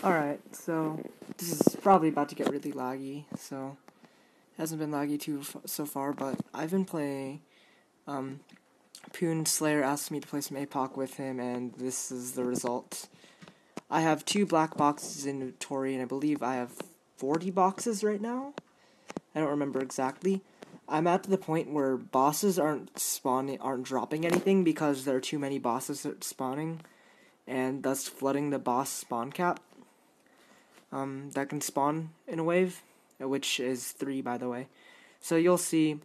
Alright, so this is probably about to get really laggy, so it hasn't been laggy so far, but I've been playing, Pune Slayer asked me to play some APOC with him, and this is the result. I have 2 black boxes in inventory, and I believe I have 40 boxes right now? I don't remember exactly. I'm at the point where bosses aren't dropping anything because there are too many bosses spawning, and thus flooding the boss spawn cap. That can spawn in a wave, which is 3, by the way. So you'll see,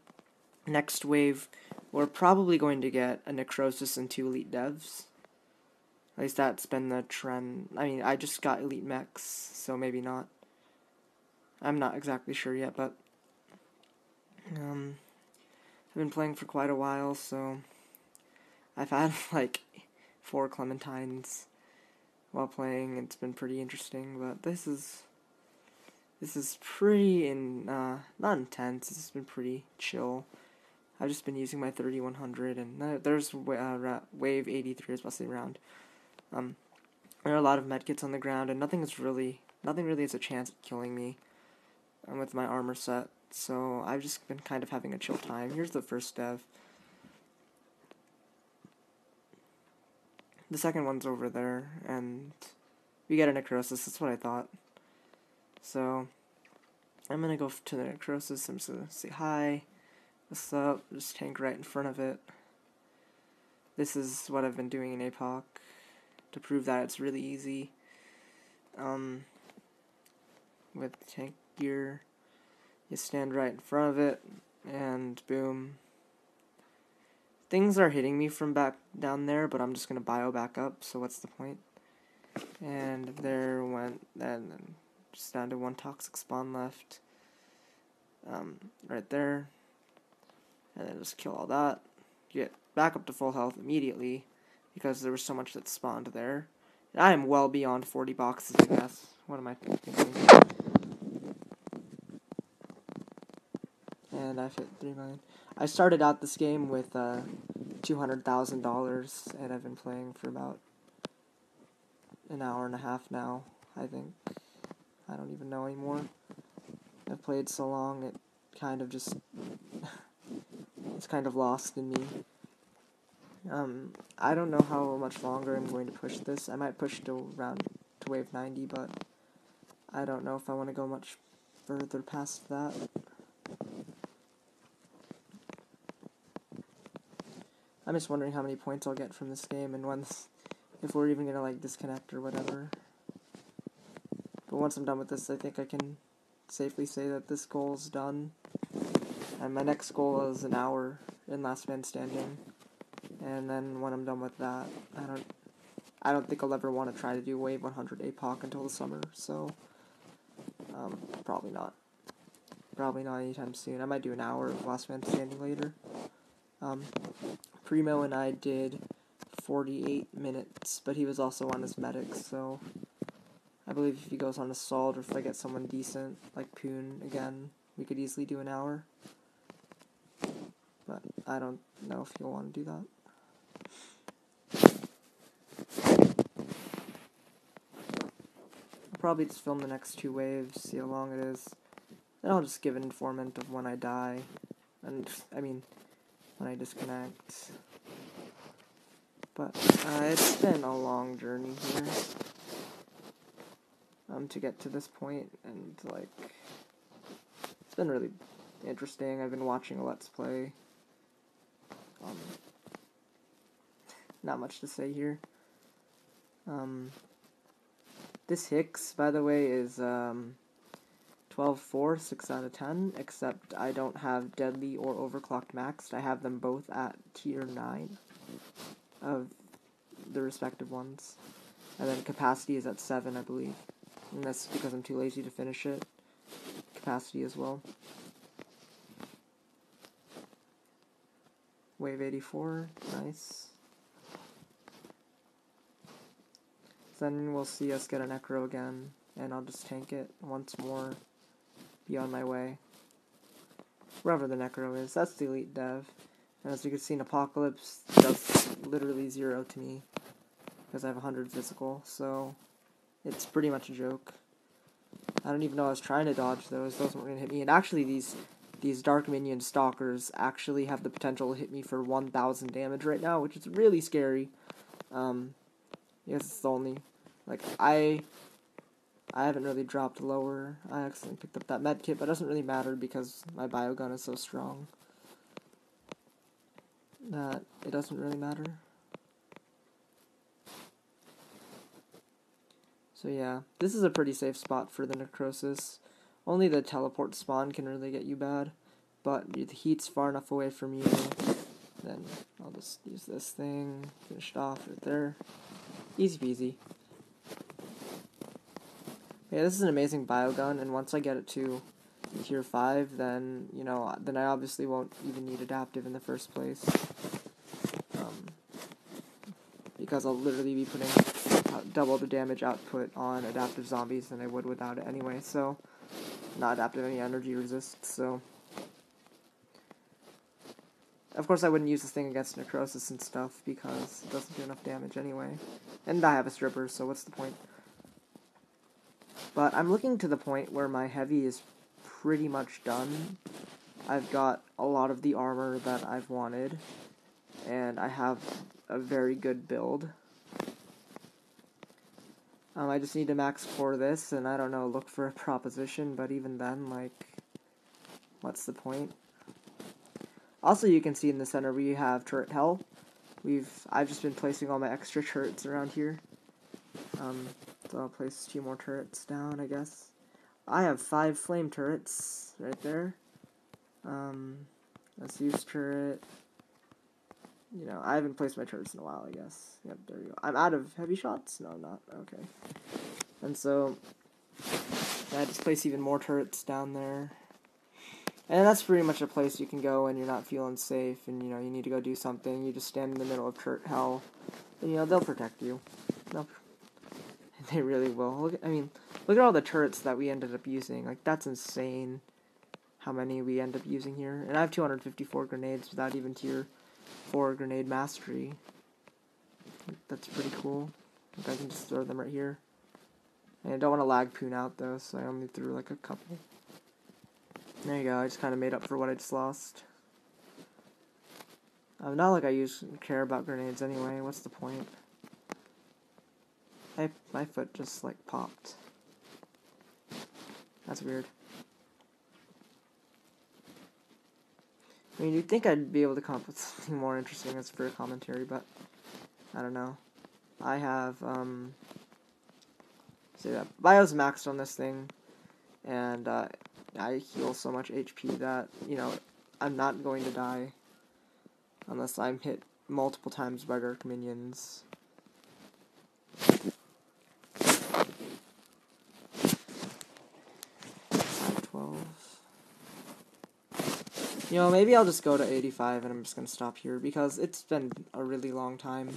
next wave, we're probably going to get a Necrosis and 2 Elite Devs. At least that's been the trend. I mean, I just got Elite Mechs, so maybe not. I'm not exactly sure yet, but I've been playing for quite a while, so I've had like 4 Clementines while playing. It's been pretty interesting, but this is pretty not intense. It's been pretty chill. I've just been using my 3100, and there's wave 83 especially around. There are a lot of medkits on the ground, and nothing really has a chance of killing me with my armor set. So I've just been kind of having a chill time. Here's the first dev. The second one's over there, and we get a Necrosis. That's what I thought. So I'm gonna go to the Necrosis. I'm just gonna say hi, what's up, just tank right in front of it. This is what I've been doing in APOC to prove that it's really easy. With tank gear, you stand right in front of it, and boom. Things are hitting me from back down there, but I'm just gonna bio back up, so what's the point? And there went, and then just down to 1 toxic spawn left. Right there. And then just kill all that. Get back up to full health immediately, because there was so much that spawned there. And I am well beyond 40 boxes, I guess. What am I thinking? And I've hit 3 million. I started out this game with $200,000, and I've been playing for about an hour and a half now, I think. I don't even know anymore. I've played so long, it kind of just it's kind of lost in me. I don't know how much longer I'm going to push this. I might push to wave 90, but I don't know if I want to go much further past that. I'm just wondering how many points I'll get from this game, and if we're even gonna disconnect or whatever. But once I'm done with this, I think I can safely say that this goal is done. And my next goal is an hour in Last Man Standing. And then when I'm done with that, I don't think I'll ever want to try to do wave 100 APOC until the summer. So probably not. Probably not anytime soon. I might do an hour of Last Man Standing later. Primo and I did 48 minutes, but he was also on his medic, so I believe if he goes on assault, or if I get someone decent, like Pune again, we could easily do an hour. But I don't know if you'll want to do that. I'll probably just film the next 2 waves, see how long it is. Then I'll just give an informant of when I die. And, when I disconnect. But it's been a long journey here to get to this point, and it's been really interesting. I've been watching a Let's Play. Not much to say here. This Hicks, by the way, is 12-4, 6 out of 10, except I don't have Deadly or Overclocked maxed. I have them both at tier 9 of the respective ones. And then Capacity is at 7, I believe. And that's because I'm too lazy to finish it. Capacity as well. Wave 84, nice. Then we'll see us get a Necro again, and I'll just tank it once more. Be on my way. Wherever the Necro is, that's the Elite Dev. And as you can see in Apocalypse, does literally 0 to me, because I have 100 physical, so it's pretty much a joke. I don't even know I was trying to dodge those. Those weren't going to hit me. And actually, these Dark Minion Stalkers actually have the potential to hit me for 1,000 damage right now, which is really scary. Because it's the only... Like, I haven't really dropped lower. I accidentally picked up that med kit, but it doesn't really matter because my biogun is so strong that it doesn't really matter. So yeah, this is a pretty safe spot for the necrosis. Only the teleport spawn can really get you bad, but the heat's far enough away from you, then I'll just use this thing, finish it off right there. Easy peasy. Yeah, this is an amazing biogun, and once I get it to tier 5, then, you know, then I obviously won't even need adaptive in the first place. Because I'll literally be putting double the damage output on adaptive zombies than I would without it anyway, so not adaptive any energy resist, so of course I wouldn't use this thing against necrosis and stuff because it doesn't do enough damage anyway, and I have a stripper, so what's the point? But I'm looking to the point where my heavy is pretty much done. I've got a lot of the armor that I've wanted, and I have a very good build. I just need to max core this, and I don't know, look for a proposition, but even then, like, what's the point? Also, you can see in the center we have turret hell. I've just been placing all my extra turrets around here. So I'll place 2 more turrets down, I guess. I have 5 flame turrets right there. Let's use turret. You know, I haven't placed my turrets in a while, I guess. Yep, there we go. I'm out of heavy shots? No, I'm not. Okay. And so, I just place even more turrets down there. And that's pretty much a place you can go when you're not feeling safe and, you know, you need to go do something. You just stand in the middle of turret hell, and, you know, they'll protect you. They really will. Look at all the turrets that we ended up using. Like, that's insane how many we end up using here. And I have 254 grenades without even tier 4 grenade mastery. That's pretty cool. I can just throw them right here. And I don't want to lag Pune out though, so I only threw like a couple. There you go, I just kind of made up for what I just lost. Not like I care about grenades anyway, what's the point? My foot just like popped. That's weird. I mean, you'd think I'd be able to come up with something more interesting as for a commentary, but I don't know. I have, say that. Bio's maxed on this thing, and I heal so much HP that, you know, I'm not going to die unless I'm hit multiple times by dark minions. 12. You know, maybe I'll just go to 85 and I'm just going to stop here because it's been a really long time.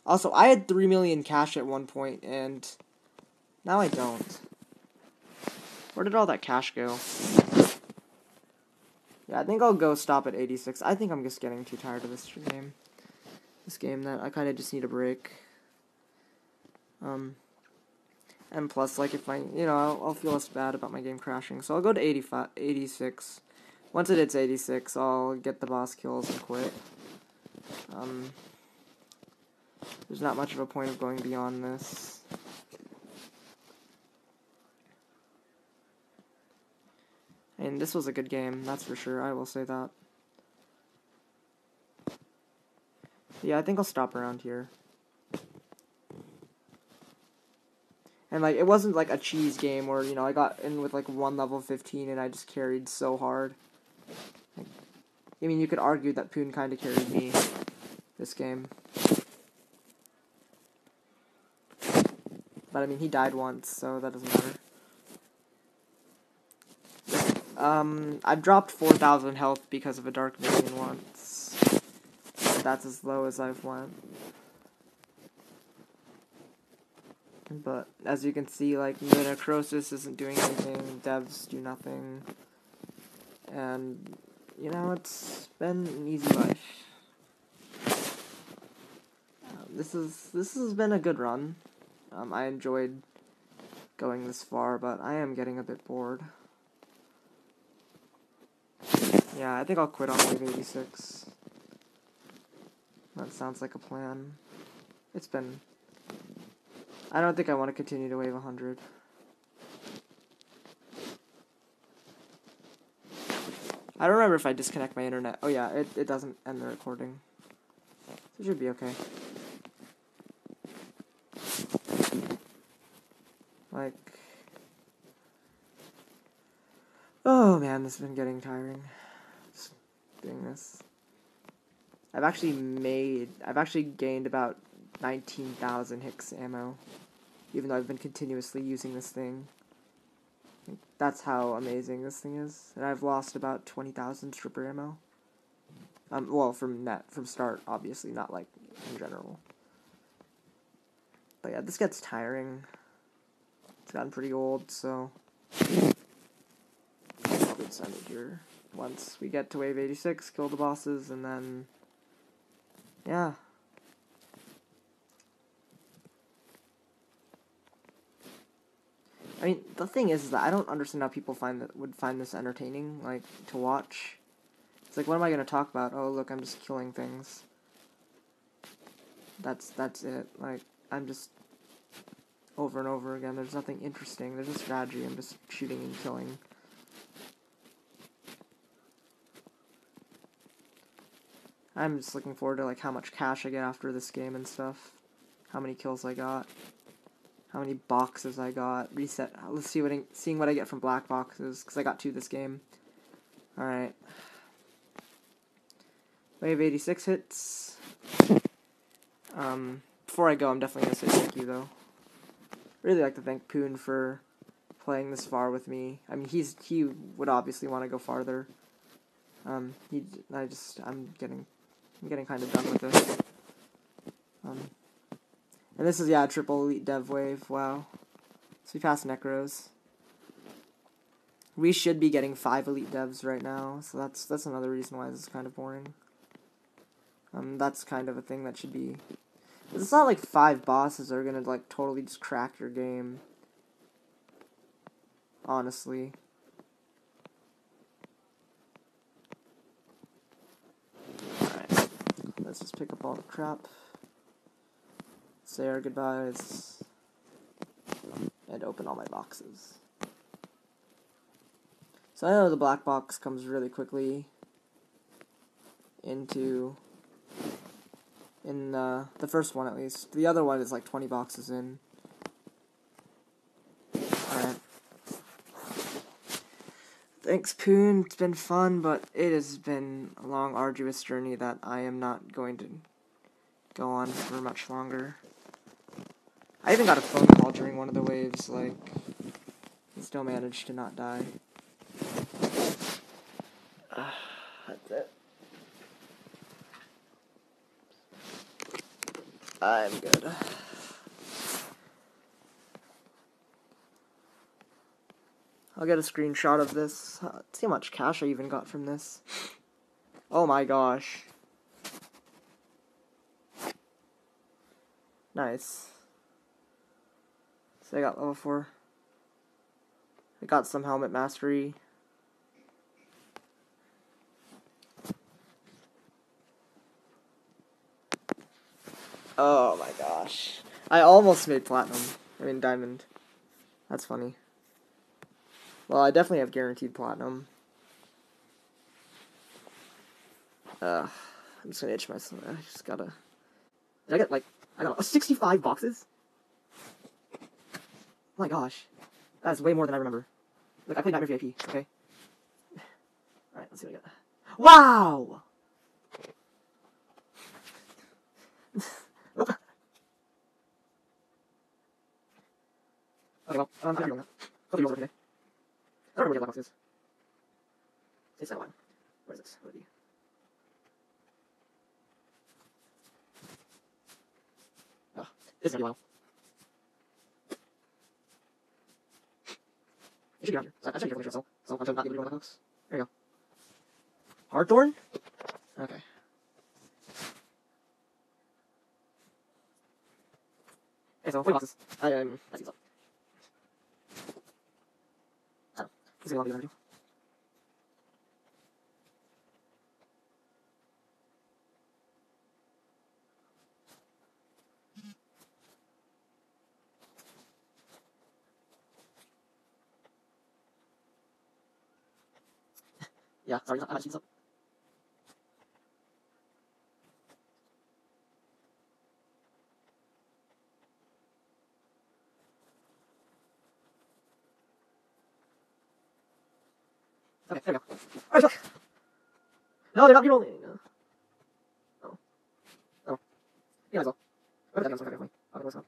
Also, I had 3 million cash at one point, and now I don't. Where did all that cash go? Yeah, I think I'll go stop at 86. I think I'm just getting too tired of this game. This game that I kind of just need a break. And plus, like, if I'll feel less bad about my game crashing. So I'll go to 86. Once it hits 86, I'll get the boss kills and quit. There's not much of a point of going beyond this. And this was a good game, that's for sure, I will say that. Yeah, I think I'll stop around here. And, like, it wasn't, like, a cheese game where, you know, I got in with, like, 1 level 15 and I just carried so hard. Like, I mean, you could argue that Pune kind of carried me this game. But, I mean, he died once, so that doesn't matter. I've dropped 4,000 health because of a dark minion once. And that's as low as I've went. But, as you can see, like, the necrosis isn't doing anything, devs do nothing. And, you know, it's been an easy life. this has been a good run. I enjoyed going this far, but I am getting a bit bored. Yeah, I think I'll quit on wave 86. That sounds like a plan. It's been... I don't think I want to continue to wave 100. I don't remember if I disconnect my internet. Oh yeah, it doesn't end the recording. So it should be okay. Like... Oh man, this has been getting tiring. Just doing this. I've actually gained about 19,000 Hicks ammo. Even though I've been continuously using this thing. That's how amazing this thing is. And I've lost about 20,000 stripper ammo. Well, from start, obviously, not like in general. But yeah, this gets tiring. It's gotten pretty old, so I'll just send it here. Once we get to wave 86, kill the bosses, and then yeah. I mean, the thing is that I don't understand how people would find this entertaining, like, to watch. It's like, what am I gonna talk about? Oh, look, I'm just killing things. That's it. Like, I'm just over and over again. There's nothing interesting. There's no strategy. I'm just shooting and killing. I'm just looking forward to, like, how much cash I get after this game and stuff. How many kills I got. How many boxes I got. Reset. Let's see seeing what I get from black boxes, because I got 2 this game. Alright. Wave 86 hits. Before I go, I'm definitely going to say thank you, though. Really like to thank Pune for playing this far with me. I mean, he would obviously want to go farther. I'm getting kind of done with this. And this is, yeah, a triple elite dev wave. Wow. So we passed Necros. We should be getting 5 elite devs right now, so that's another reason why this is kind of boring. That's kind of a thing that should be... It's not like 5 bosses are gonna, like, totally just crack your game. Honestly. Alright. Let's just pick up all the crap. Say our goodbyes. And open all my boxes. So I know the black box comes really quickly in the first one at least. The other one is like 20 boxes in. Alright. Thanks, Pune. It's been fun, but it has been a long, arduous journey that I am not going to go on for much longer. I even got a phone call during one of the waves, like, I still managed to not die. That's it. I'm good. I'll get a screenshot of this. See how much cash I even got from this. Oh my gosh. Nice. So I got level 4. I got some helmet mastery. Oh my gosh. I almost made platinum. I mean diamond. That's funny. Well, I definitely have guaranteed platinum. I'm just gonna itch myself. I just gotta... Did I get, like... I got 65 boxes? Oh my gosh. That's way more than I remember. Look, I played Nightmare VIP, okay? Alright, let's see what I get. Wow! Okay, well, I'm going that. Hopefully you'll work today. I don't remember what the black box is. It's that one. Where is this? What would it be? Oh, this is gonna be a while. It should be around here. So I should be careful with yourself. So I'm not able to do one of the hooks. There you go. Hardthorn? Okay. Okay, so 40 boxes. Let's see what's up. Oh, let's see how long we're gonna do. Yeah, sorry, I'm not cheating up. Okay, there we go. Oh, fuck! No, they're not re-rolling! Oh. Oh. Yeah, might as well. Okay, that one's okay, fine. Okay, what's up?